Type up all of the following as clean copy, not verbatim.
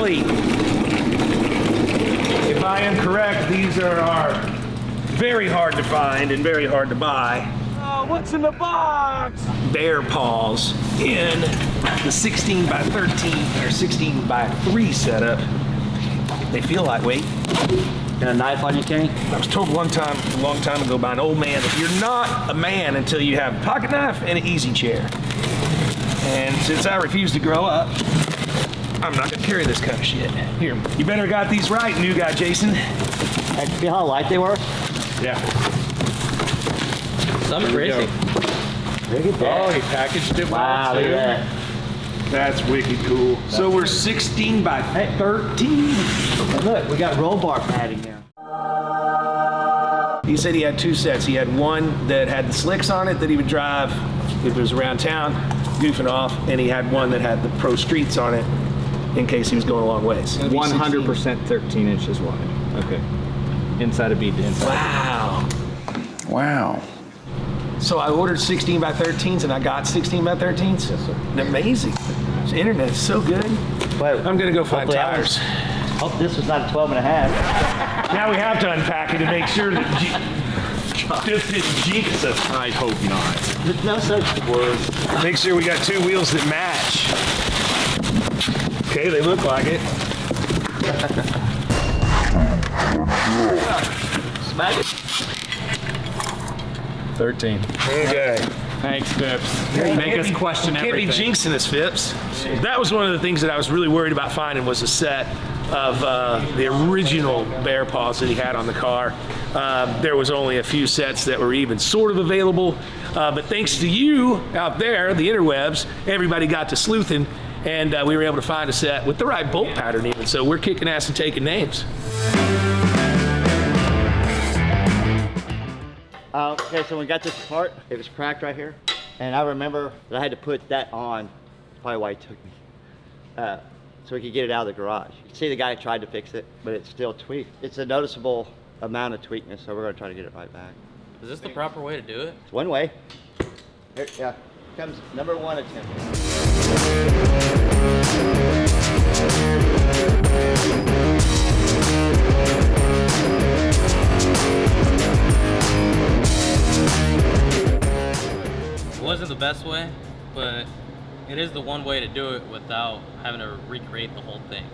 Apparently, if I am correct, these are very hard to find and very hard to buy. Oh, what's in the box? Bear paws in the 16 by 13 or 16 by 3 setup. They feel lightweight. Got a knife on you, Kenny? I was told one time, a long time ago, by an old man that you're not a man until you have a pocket knife and an easy chair. And since I refuse to grow up, I'm not gonna carry this kind of shit. Here, you better got these right, new guy Jason. Hey, you see how light they were? Yeah. Something crazy. Look at that. Oh, he packaged it Wow, well look too. at that. That's wicked cool. So we're 16 by 13. And look, we got roll bar padding now. He said he had 2 sets. He had one that had the slicks on it that he would drive if it was around town, goofing off, and he had one that had the pro streets on it in case he was going a long ways. 100% 13 inches wide. Okay. Inside a bead to inside. Wow. Wow. So I ordered 16 by 13s and I got 16 by 13s? Yes, sir. Amazing. The internet is so good. Wait, I'm gonna go find hopefully that tires. Hope this was not a 12 and a half. Now we have to unpack it to make sure that this didn't jinx us. I hope not. There's no such word. Make sure we got 2 wheels that match. Okay, they look like it. Smack it. 13. Okay. Thanks, Phipps. Make us question Can't be everything. jinxing us, Phipps. That was one of the things that I was really worried about finding was a set of the original bear paws that he had on the car. There was only a few sets that were even sort of available, but thanks to you out there, the interwebs, everybody got to sleuthing, and we were able to find a set with the right bolt pattern even. So we're kicking ass and taking names. Okay, so when we got this apart, it was cracked right here. And I remember that I had to put that on. Probably why it took me. So we could get it out of the garage. You can see the guy tried to fix it, but it's still tweaked. It's a noticeable amount of tweakness, so we're gonna try to get it right back. Is this the proper way to do it? It's one way. Here, yeah, comes number 1 attempt. It wasn't the best way, but it is the one way to do it without having to recreate the whole thing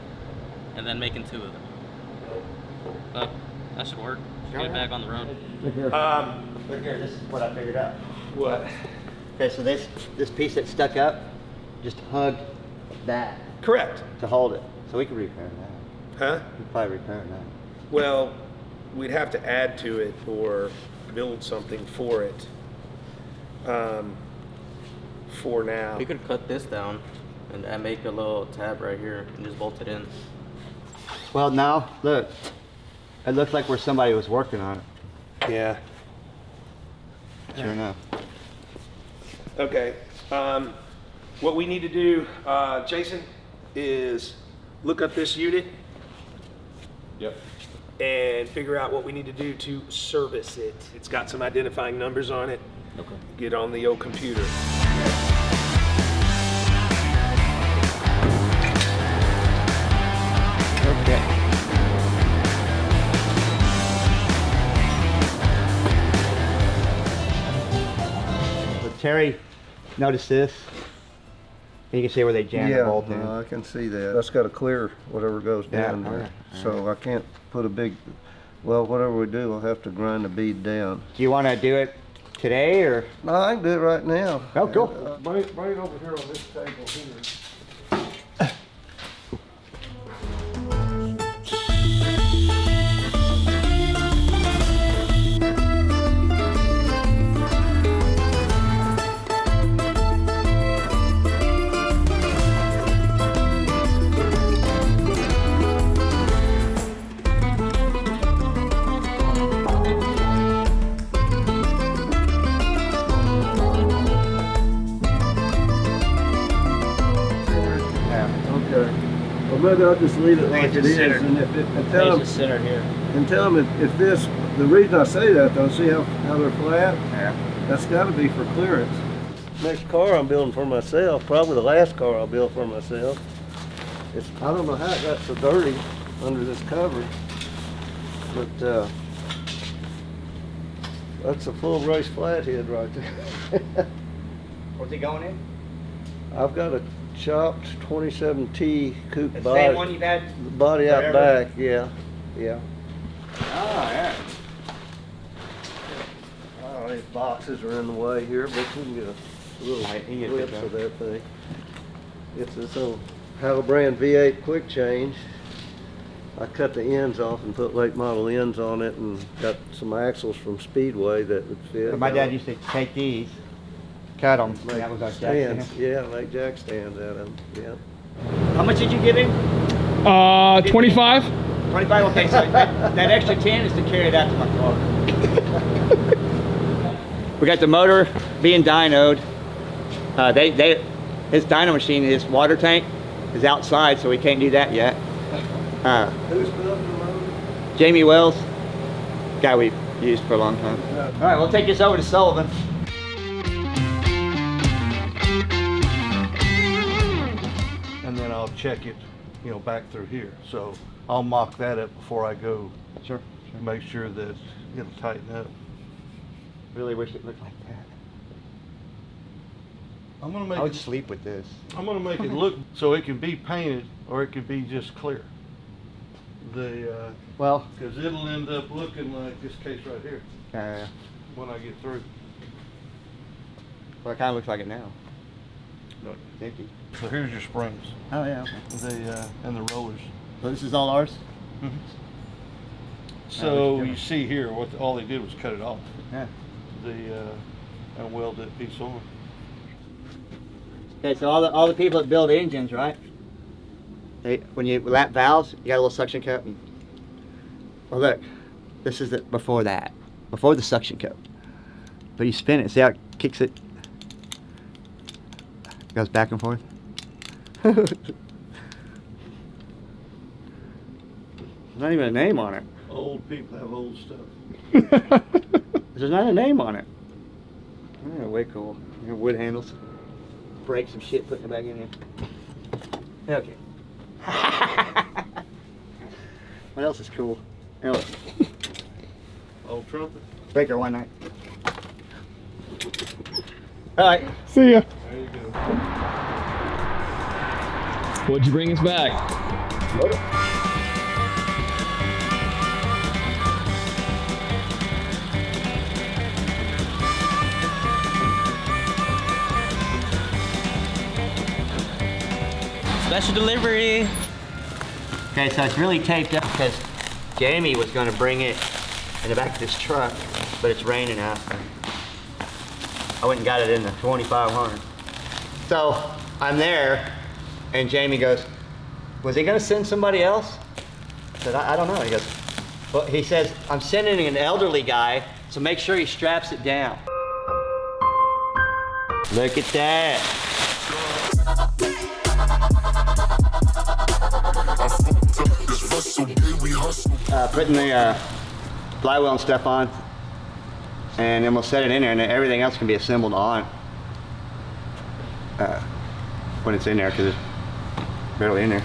and then making 2 of them. But that should work. Should get it back on the road. Look here. Look here, this is what I figured out. What? Okay, so this piece that stuck up just hugged that Correct. to hold it. So we could repair that. Huh? We could probably repair that. Well, we'd have to add to it or build something for it. For now. We could cut this down and make a little tab right here and just bolt it in. Well, now, look. It looks like where somebody was working on it. Yeah. Sure enough. Okay. What we need to do, Jason, is look up this unit Yep. and figure out what we need to do to service it. It's got some identifying numbers on it. Okay. Get on the old computer. Okay. So Terry, notice this. And you can see where they jammed the bolt in. no, I can see that. That's got to clear whatever goes down there. alright, So I can't put a big, well, whatever we do, we'll have to grind the bead down. Do you want to do it today or? No, I can do it right now. Oh, cool. Bring it over here on this table here. Well, maybe I'll just leave it like it is, and tell There's a center here. them if this, the reason I say that though, see how they're flat? Yeah. That's got to be for clearance. Next car I'm building for myself, probably the last car I'll build for myself. I don't know how it got so dirty under this cover, but that's a full race flathead right there. What's it going in? I've got a chopped 27T coupe The body. same one you've had? The body out forever? back, yeah, yeah. Oh, yeah. Oh, these boxes are in the way here, but you can get a little Right, you can get a glimpse picture. of that thing. It's this old Halabrand V8 quick change. I cut the ends off and put late model ends on it and got some axles from Speedway that would fit. My dad used to take these, cut them, Make that was our stands. jack. Yeah, make jack stands out of them, yeah. How much did you give him? 25. 25, okay, so that extra 10 is to carry it out to my car. We got the motor being dynoed. His dyno machine, his water tank is outside, so we can't do that yet. Who's building the motor? Jamie Wells, guy we've used for a long time. All right, we'll take this over to Sullivan. And then I'll check it, you know, back through here. So I'll mock that up before I go. Sure. Make sure that it'll tighten up. Really wish it looked like that. I'm gonna I make would it, sleep with this. I'm gonna make it look so it can be painted or it can be just clear. Well, Because it'll end up looking like this case right here when I get through. well, it kind of looks like it now. Look. It's empty. So here's your springs, Oh, yeah, okay. and the rollers. So this is all ours? So you see here, all they did was cut it off. Yeah. And weld that piece on. Okay, so all the people that build engines, right? When you lap valves, you got a little suction cup. Well, look, this is before the suction cup. But you spin it, see how it kicks it? It goes back and forth. There's not even a name on it. Old people have old stuff. There's not a name on it. Oh, way cool. Wood handles. Break some shit, putting it back in here. Okay. What else is cool? Here, look. Old trumpet. Breaker one night. All right. See ya. There you go. What'd you bring us back? Special delivery. Okay, so it's really taped up because Jamie was going to bring it in the back of this truck, but it's raining out. I went and got it in the 2500. So I'm there, and Jamie goes, "Was he going to send somebody else?" I said, I don't know. He goes, well, he says, "I'm sending an elderly guy, so make sure he straps it down." Look at that. Putting the flywheel and stuff on, and then we'll set it in there, and then everything else can be assembled on when it's in there, because it's barely in there.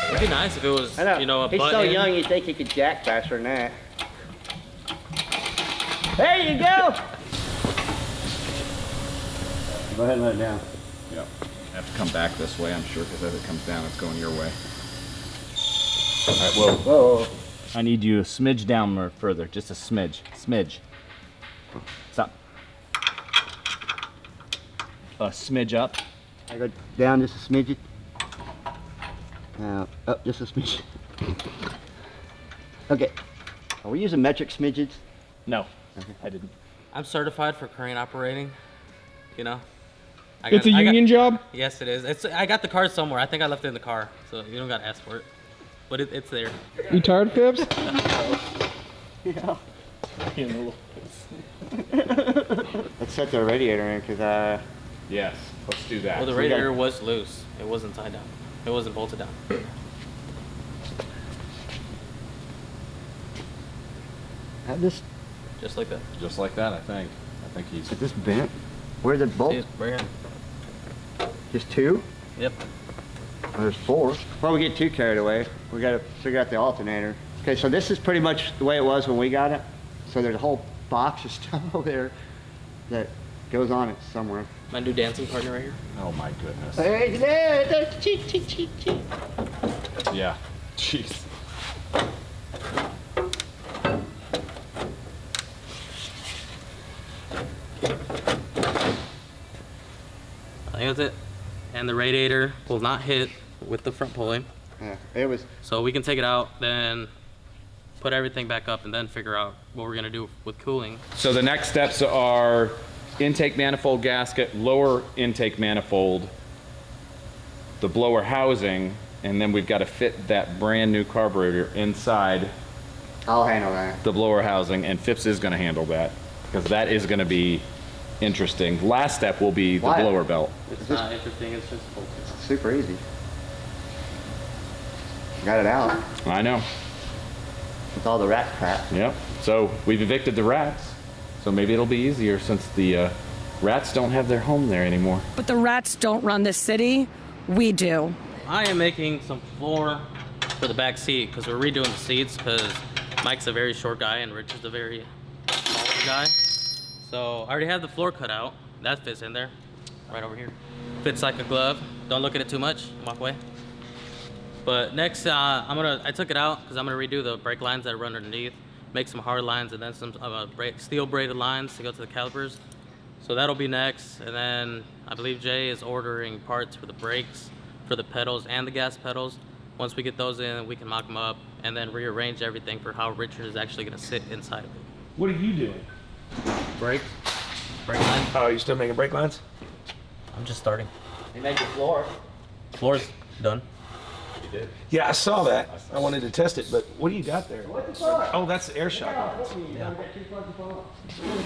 It'd be nice if it was, I know. you know, a He's button. so young, you'd think he could jack faster than that. There you go. Go ahead and let it down. Yep. Have to come back this way, I'm sure, because as it comes down, it's going your way. All right, whoa. Whoa. I need you a smidge down more further, just a smidge. Smidge. Stop. A smidge up. I go down just a smidget. Up just a smidget. Okay. Are we using metric smidgets? No, I didn't. I'm certified for crane operating. You know. It's a union job? Yes, it is. I got the card somewhere. I think I left it in the car, so you don't got to ask for it. But it's there. You tired, Phipps? Yeah. Let's set the radiator in, because Yes, let's do that. Well, the radiator was loose. It wasn't tied down. It wasn't bolted down. Have this, Just like that. Just like that, I think. I think he's. is this bent? Where's the bolt? See, right here. Just 2? Yep. Oh, there's 4. Before we get too carried away, we gotta figure out the alternator. Okay, so this is pretty much the way it was when we got it. So there's a whole box of stuff over there that goes on it somewhere. My new dancing partner right here. Oh my goodness. Hey, there, cheat, cheat, cheat, cheat. Yeah. Jeez. I think that's it. And the radiator will not hit with the front pulley. Yeah, it was. So we can take it out, then put everything back up, and then figure out what we're gonna do with cooling. So the next steps are intake manifold gasket, lower intake manifold, the blower housing, and then we've got to fit that brand new carburetor inside I'll handle that. the blower housing, and Phipps is going to handle that because that is going to be interesting. Last step will be the Why? blower belt. It's not interesting, it's just bolted. Super easy. Got it out I know. with all the rat crap. Yep. So we've evicted the rats, so maybe it'll be easier since the rats don't have their home there anymore. But the rats don't run this city. We do. I am making some floor for the back seat because we're redoing the seats because Mike's a very short guy and Richard's a very tall guy. So I already have the floor cut out. That fits in there, right over here. Fits like a glove. Don't look at it too much. Walk away. But next, I took it out because I'm gonna redo the brake lines that run underneath, make some hard lines and then some steel braided lines to go to the calipers. So that'll be next, and then I believe Jay is ordering parts for the brakes, for the pedals and the gas pedals. Once we get those in, we can mock them up and then rearrange everything for how Richard is actually gonna sit inside of it. What are you doing? Brake line. Oh, you still making brake lines? I'm just starting. He made the floor. Floor's done. Yeah, I saw that. I wanted to test it, but what do you got there? Oh, that's the air shock. Yeah.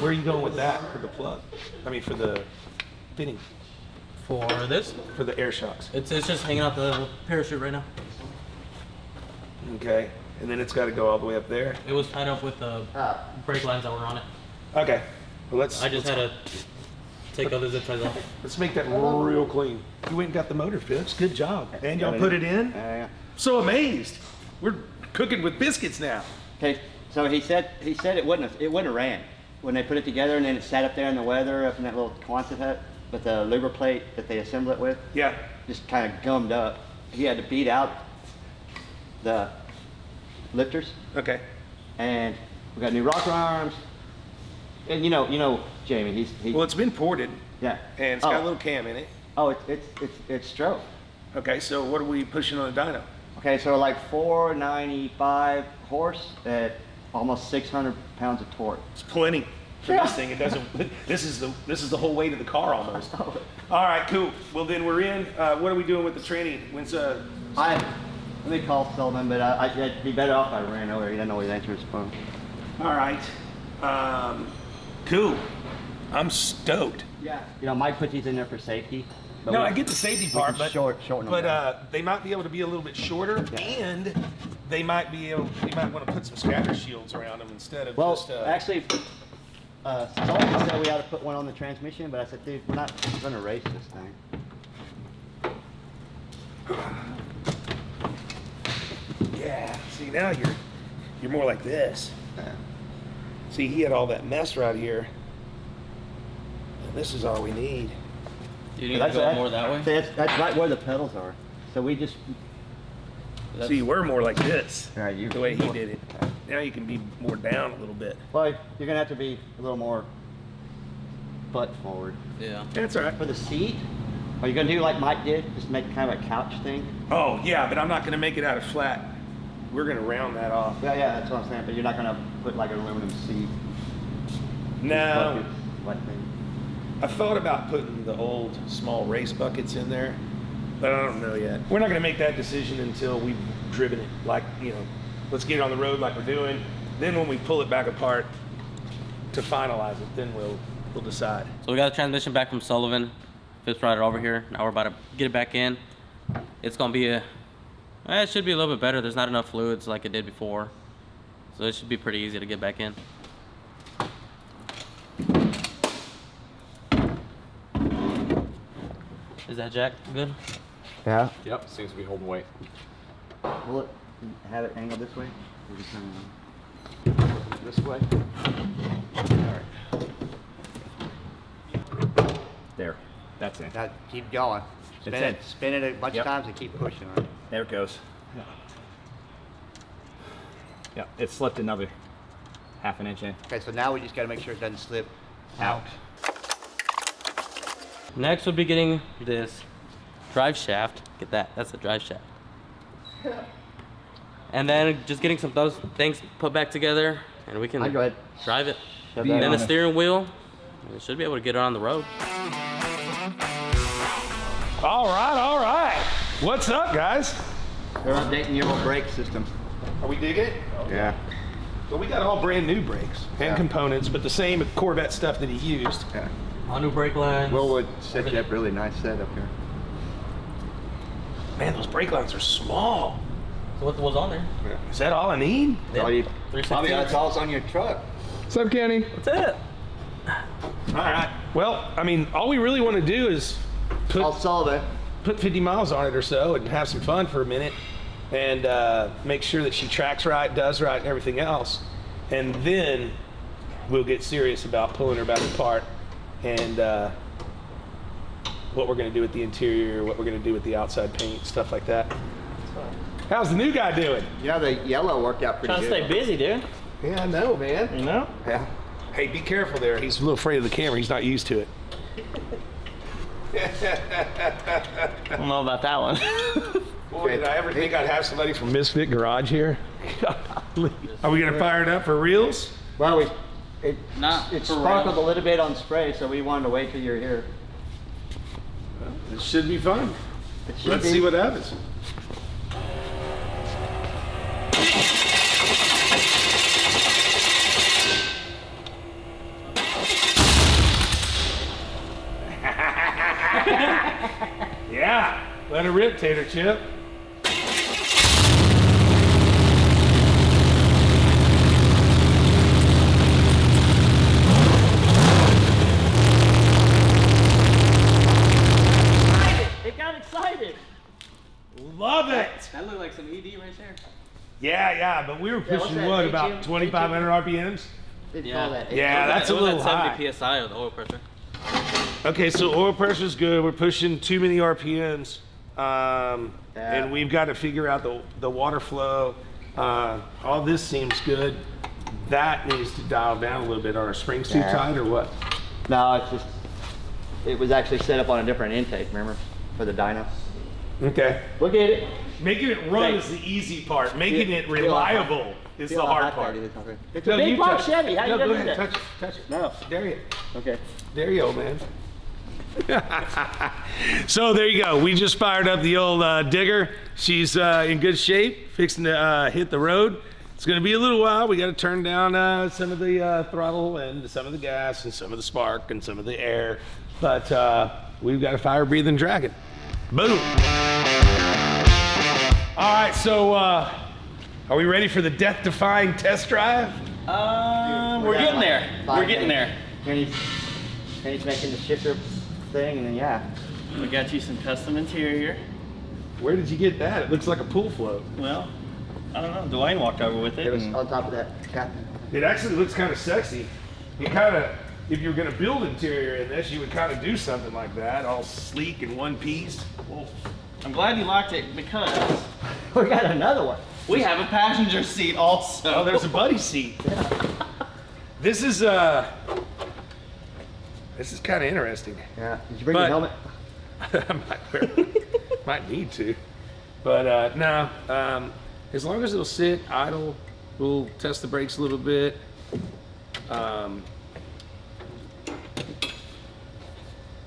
Where are you going with that for the plug? I mean, for the fitting, For this, for the air shocks. it's just hanging out the parachute right now. Okay, and then it's got to go all the way up there. It was tied up with the brake lines that were on it. Okay, well I just had to take all the zip ties off. let's make that real clean. You went and got the motor fixed. Good job. And y'all put it in. Yeah. So amazed. We're cooking with biscuits now. Okay, so he said it wouldn't have ran when they put it together, and then it sat up there in the weather up in that little Quonset hut with the louver plate that they assemble it with, Yeah. just kind of gummed up. He had to beat out the lifters, Okay. and we got new rocker arms. And you know, Jamie, he Well, it's been ported, yeah. and it's got a little cam in it. Oh, it's stroke. Okay, so what are we pushing on the dyno? Okay, so like 495 horse at almost 600 pounds of torque. It's plenty for Yeah. this thing. It doesn't. This is the whole weight of the car almost. All right, cool. Well, then we're in. What are we doing with the tranny? When's Let me call Sullivan, but I'd be better off if I ran over. He doesn't always answer his phone. All right. Cool. I'm stoked. Yeah. You know, Mike puts these in there for safety. But No, we- I get the safety we part, can but shorten them down. they might be able to be a little bit shorter, and they might be able. You might want to put some scatter shields around them instead of Well, just. actually, Sullivan said we ought to put one on the transmission, but I said, dude, we're not going to race this thing. Yeah. See, now you're more like this. See, he had all that mess right here. And this is all we need. Do you need to go more that way? That's right where the pedals are. So we just. See, we're more like this. All right, The way he did it. Now you can be more down a little bit. Well, you're gonna have to be a little more butt forward. Yeah. That's all right. For the seat, are you gonna do like Mike did? Just make kind of a couch thing? Oh, yeah, but I'm not going to make it out of flat. We're going to round that off. Yeah, that's what I'm saying. But you're not gonna put like an aluminum seat. No. bucket, like thing. I thought about putting the old small race buckets in there, but I don't know yet. We're not going to make that decision until we've driven it. Like, let's get it on the road like we're doing. Then when we pull it back apart to finalize it, then we'll decide. So we got the transmission back from Sullivan. Phipps brought it over here. Now we're about to get it back in. it's gonna be it should be a little bit better. There's not enough fluids like it did before, so it should be pretty easy to get back in. Is that jack good? Yeah. Yep, seems to be holding weight. Will it have it angled this way? Or just turn it on? This way. There, that's it. Now, keep going. Spin it a bunch of times and keep pushing on it. There it goes. Yeah, it slipped another half an inch in. Okay, so now we just got to make sure it doesn't slip out. Next, we'll be getting this drive shaft. Get that? That's the drive shaft. And then just getting some those things put back together, and we can Go ahead. drive it. Shove And that then the on. steering wheel, we should be able to get it on the road. All right. What's up, guys? They're updating your whole brake system. Are we digging it? Yeah. Well, we got all brand new brakes and components, but the same Corvette stuff that he used. Yeah. All new brake lines. Will would set you up really nice setup here. Man, those brake lines are small. So what was on there? Is that all I need? Yeah. All you, 316. probably that's all on your truck. What's up, Kenny? That's it. All right. Well, I mean, all we really want to do is I'll solve it. put 50 miles on it or so and have some fun for a minute and make sure that she tracks right, does right, and everything else. And then we'll get serious about pulling her back apart and what we're going to do with the interior, what we're going to do with the outside paint, stuff like that. How's the new guy doing? You know, the yellow worked out pretty Trying to good. stay busy, dude. Yeah, I know, man. You know? Yeah. Hey, be careful there. He's a little afraid of the camera. He's not used to it. I don't know about that one. Boy, did I ever think I'd have somebody from Misfit Garage here? Are we going to fire it up for reals? Well, it Not for sparkled real. a little bit on spray, so we wanted to wait till you're here. It should be fun. It should Let's be. see what happens. Yeah, let her rip, Tater Chip. It got excited. Love it. That looked like some ED right there. Yeah, but we were what's pushing that, what, 18? about 2,500 RPMs? Didn't Yeah. call that. Yeah, that's a it was little at high. 70 psi of the oil pressure. Okay, so oil pressure's good. We're pushing too many RPMs. And we've got to figure out the water flow. All this seems good. That needs to dial down a little bit. Are our springs too tight or what? No, it's just, it was actually set up on a different intake, remember? For the dyno. Okay. Look at it. Making it run is the easy part. Making it reliable is the Feel how hard hot part. that is already. It's a No, big you block touch it. Chevy. How No, you go gonna do ahead. that? Touch it. No. There you Okay. There you go, man. So there you go. We just fired up the old digger. She's in good shape, fixing to hit the road. It's going to be a little while. We got to turn down some of the throttle and some of the gas and some of the spark and some of the air. But we've got a fire-breathing dragon. Boom. All right, so are we ready for the death-defying test drive? We're getting there. We're getting there. Kenny's making the shifter thing, and then yeah. We got you some custom interior. Where did you get that? It looks like a pool float. Well, I don't know. Dwayne walked over with it. It was and- on top of that cap. It actually looks kind of sexy. You kind of, if you were going to build interior in this, you would kind of do something like that, all sleek in one piece. Well, I'm glad you liked it because We got another one. we have a passenger seat also. Oh, there's a buddy seat. This is kind of interesting. Yeah. Did you bring But- your helmet? might need to, but no. As long as it'll sit idle, we'll test the brakes a little bit.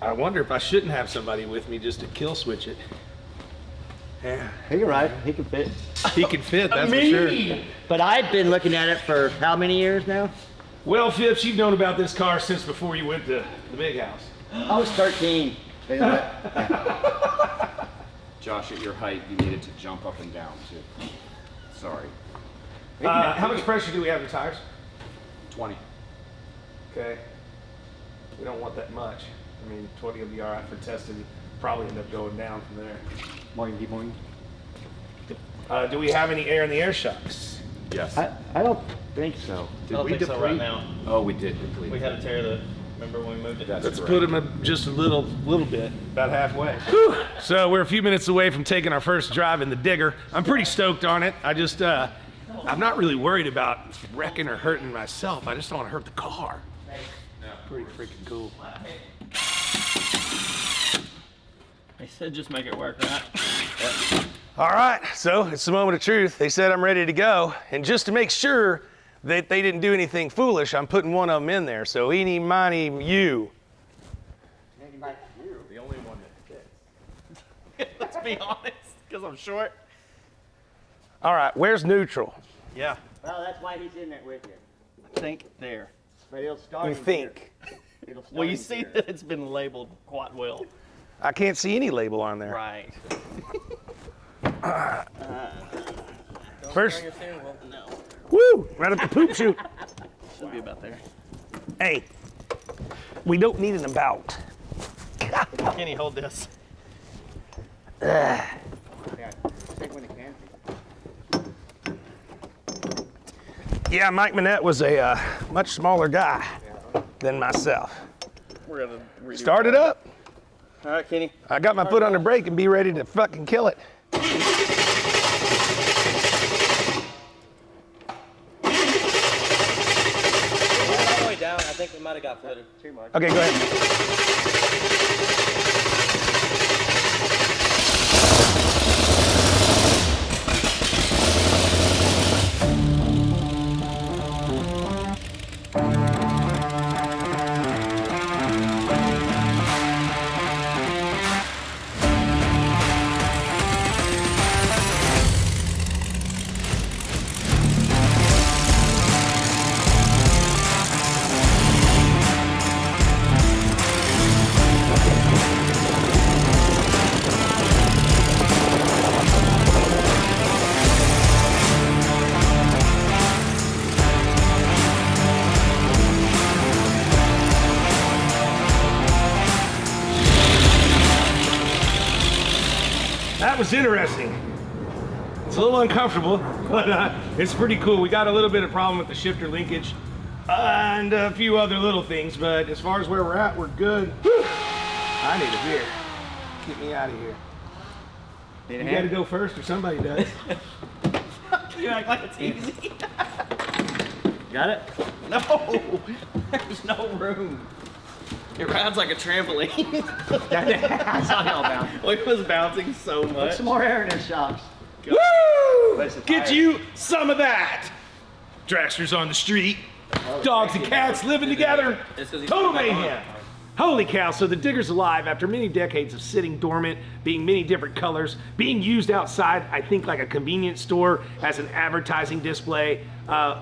I wonder if I shouldn't have somebody with me just to kill switch it. Yeah, He can ride. He can fit. he can fit, that's for sure. But I've been looking at it for how many years now? Well, Phipps, you've known about this car since before you went to the big house. I was 13. Josh, at your height, you need it to jump up and down too. Sorry. How much pressure do we have in the tires? 20. Okay. We don't want that much. I mean, 20 will be all right for testing. Probably end up going down from there. Morning. Do we have any air in the air shocks? Yes. I don't think so. I don't think so right now. Oh, we did deplete. We had to tear the. Remember when we moved it? That's Let's correct. put them just a little bit, about halfway. So we're a few minutes away from taking our first drive in the Digger. I'm pretty stoked on it. I just, I'm not really worried about wrecking or hurting myself. I just don't want to hurt the car. Pretty freaking cool. They said just make it work, right? All right, so it's the moment of truth. They said I'm ready to go. And just to make sure that they didn't do anything foolish, I'm putting one of them in there. So eeny, miny, you. The only one that fits. Let's be honest, because I'm short. All right, where's neutral? Yeah. Well, that's why he's in there with you. I think there. But it'll start. You in think? here. It'll start Well, you in see here. that it's been labeled quite well. I can't see any label on there. Right. First, No. woo, right up the poop chute. Should be about there. Hey, we don't need an about. Kenny, hold this. Yeah, take when it can. Yeah, Mike Minette was a much smaller guy than myself. We're gonna redo Start it up. All right, Kenny. I got my foot on the brake and be ready to fucking kill it. All the way down. I think we might have got footed. Too much. Okay, go ahead. That was interesting. It's a little uncomfortable, but it's pretty cool. We got a little bit of problem with the shifter linkage and a few other little things, but as far as where we're at, we're good. Whew. I need a beer. Get me out of here. You gotta go first or somebody does. You act like it's easy. Got it? No. There's no room. It rides like a trampoline. I saw y'all bounce. It was bouncing so Put much. some more air in their shocks. Woo! Place the Get tire. you some of that. Dragsters on the street. Dogs and cats living together. It's 'cause he's Total back on. mayhem. Holy cow, so the Digger's alive after many decades of sitting dormant, being many different colors, being used outside, I think like a convenience store as an advertising display.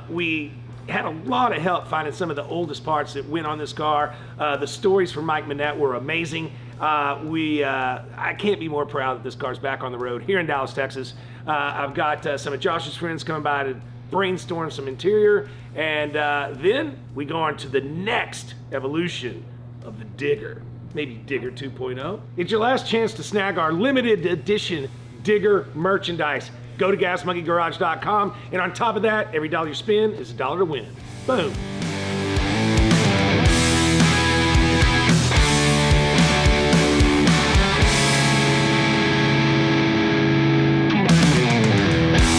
We had a lot of help finding some of the oldest parts that went on this car. The stories from Mike Minette were amazing. I can't be more proud that this car's back on the road here in Dallas, Texas. I've got some of Josh's friends coming by to brainstorm some interior, and then we go on to the next evolution of the Digger, maybe Digger 2.0. It's your last chance to snag our limited edition Digger merchandise. Go to gasmonkeygarage.com, and on top of that, every dollar you spend is a dollar to win. Boom.